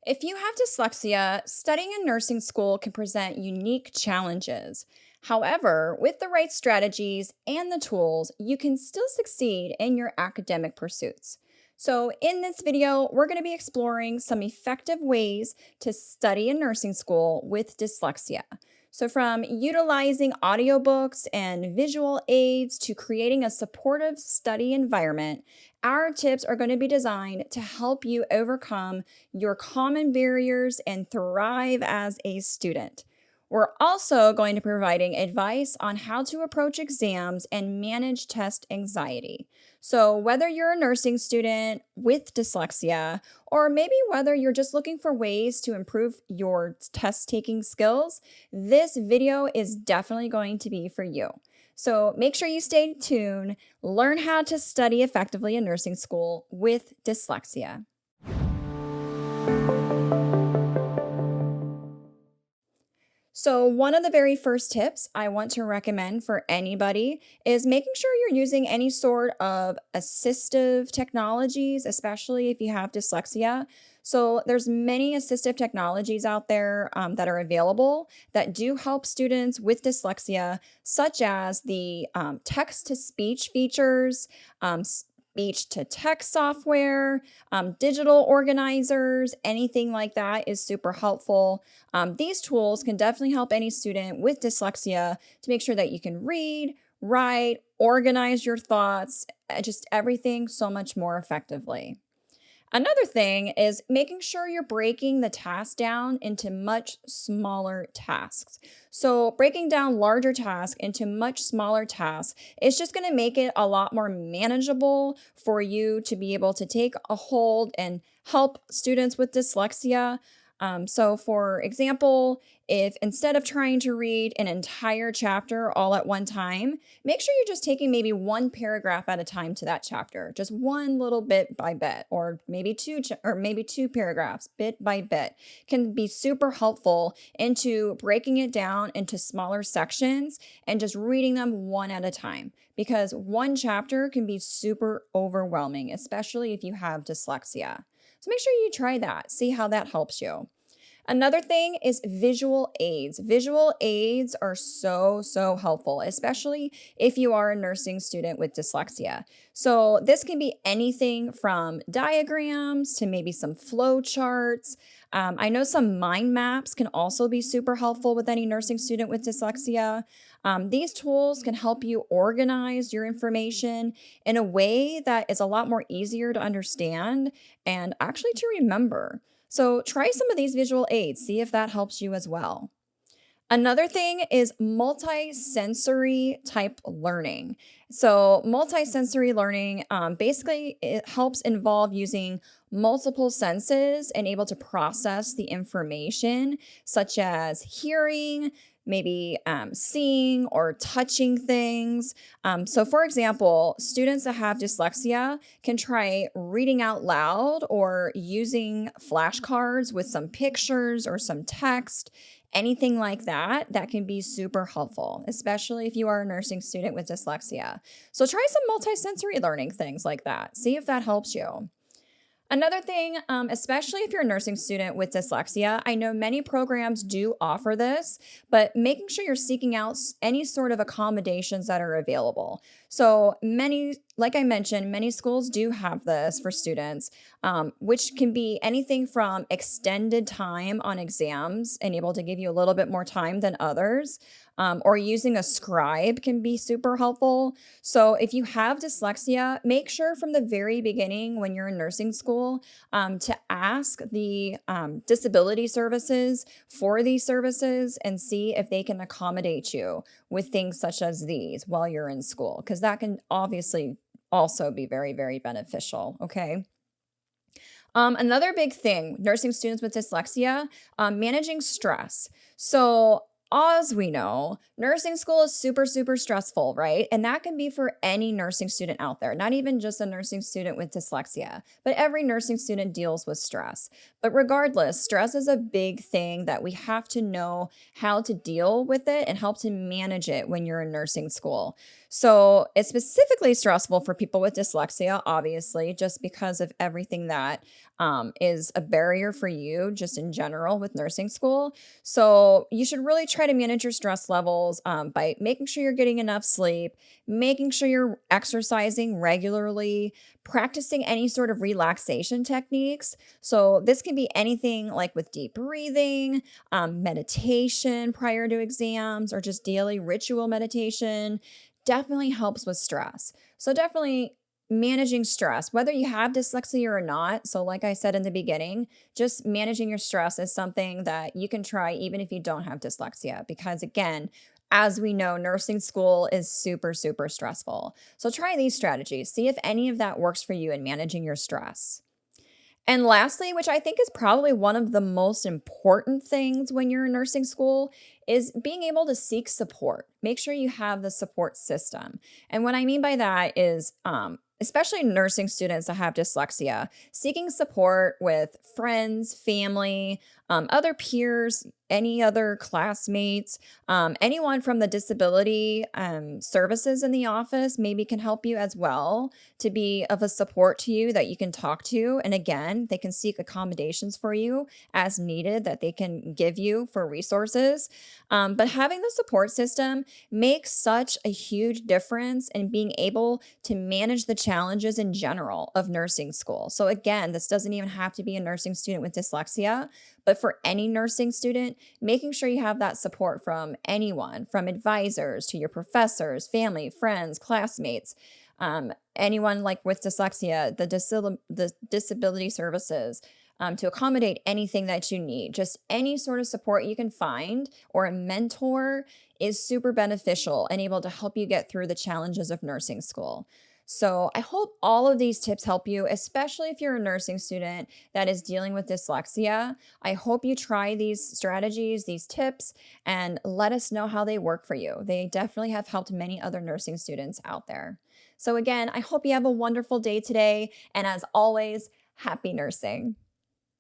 If you have dyslexia, studying in nursing school can present unique challenges. However, with the right strategies and the tools, you can still succeed in your academic pursuits. So, in this video, we're going to be exploring some effective ways to study in nursing school with dyslexia. So, from utilizing audiobooks and visual aids to creating a supportive study environment, our tips are going to be designed to help you overcome your common barriers and thrive as a student. We're also going to be providing advice on how to approach exams and manage test anxiety. So, whether you're a nursing student with dyslexia, or maybe whether you're just looking for ways to improve your test taking skills, this video is definitely going to be for you. So, make sure you stay tuned, learn how to study effectively in nursing school with dyslexia. So, one of the very first tips I want to recommend for anybody is making sure you're using any sort of assistive technologies, especially if you have dyslexia. So, there's many assistive technologies out there that are available that do help students with dyslexia, such as the text to speech features, speech to text software, digital organizers, anything like that is super helpful. These tools can definitely help any student with dyslexia to make sure that you can read, write, organize your thoughts, just everything so much more effectively. Another thing is making sure you're breaking the task down into much smaller tasks. So, breaking down larger tasks into much smaller tasks is just going to make it a lot more manageable for you to be able to take a hold and help students with dyslexia. So, for example, if instead of trying to read an entire chapter all at one time, make sure you're just taking maybe one paragraph at a time to that chapter, just one little bit by bit, or maybe two paragraphs bit by bit can be super helpful into breaking it down into smaller sections and just reading them one at a time because one chapter can be super overwhelming, especially if you have dyslexia. So make sure you try that, see how that helps you. Another thing is visual aids. Visual aids are so helpful, especially if you are a nursing student with dyslexia. So, this can be anything from diagrams to maybe some flow charts. I know some mind maps can also be super helpful with any nursing student with dyslexia. These tools can help you organize your information in a way that is a lot more easier to understand and actually to remember. So try some of these visual aids, see if that helps you as well. Another thing is multi-sensory type learning. So multi-sensory learning, basically it helps involve using multiple senses and able to process the information, such as hearing, maybe seeing or touching things. So, for example, students that have dyslexia can try reading out loud or using flashcards with some pictures or some text. Anything like that, that can be super helpful, especially if you are a nursing student with dyslexia. So try some multisensory learning things like that. See if that helps you. Another thing, especially if you're a nursing student with dyslexia, I know many programs do offer this, but making sure you're seeking out any sort of accommodations that are available. So many, like I mentioned, many schools do have this for students, which can be anything from extended time on exams and able to give you a little bit more time than others, or using a scribe can be super helpful. So, if you have dyslexia, make sure from the very beginning when you're in nursing school to ask the disability services for these services and see if they can accommodate you with things such as these while you're in school, because that can obviously also be very beneficial. Okay. Another big thing, nursing students with dyslexia, managing stress. So, as we know, nursing school is super stressful, right? And that can be for any nursing student out there, not even just a nursing student with dyslexia, but every nursing student deals with stress. But regardless, stress is a big thing that we have to know how to deal with it and help to manage it when you're in nursing school. So it's specifically stressful for people with dyslexia, obviously, just because of everything that is a barrier for you, just in general with nursing school. So you should really try to manage your stress levels by making sure you're getting enough sleep, making sure you're exercising regularly, practicing any sort of relaxation techniques. So this can be anything like with deep breathing, meditation prior to exams, or just daily ritual meditation definitely helps with stress. So, definitely managing stress, whether you have dyslexia or not. So, like I said in the beginning, just managing your stress is something that you can try even if you don't have dyslexia. Because, again, as we know, nursing school is super, super stressful. So, try these strategies. See if any of that works for you in managing your stress. And lastly, which I think is probably one of the most important things when you're in nursing school, is being able to seek support. Make sure you have the support system. And what I mean by that is, especially nursing students that have dyslexia, seeking support with friends, family, other peers, any other classmates, anyone from the disability services in the office maybe can help you as well to be of a support to you that you can talk to. And again, they can seek accommodations for you as needed that they can give you for resources. But having the support system makes such a huge difference in being able to manage the challenges in general of nursing school. So, again, this doesn't even have to be a nursing student with dyslexia, but for any nursing student, making sure you have that support from anyone, from advisors to your professors, family, friends, classmates, anyone like with dyslexia, the disability services, to accommodate anything that you need. Just any sort of support you can find or a mentor is super beneficial and able to help you get through the challenges of nursing school. So, I hope all of these tips help you, especially if you're a nursing student that is dealing with dyslexia. I hope you try these strategies, these tips, and let us know how they work for you. They definitely have helped many other nursing students out there. So, again, I hope you have a wonderful day today. And as always, happy nursing.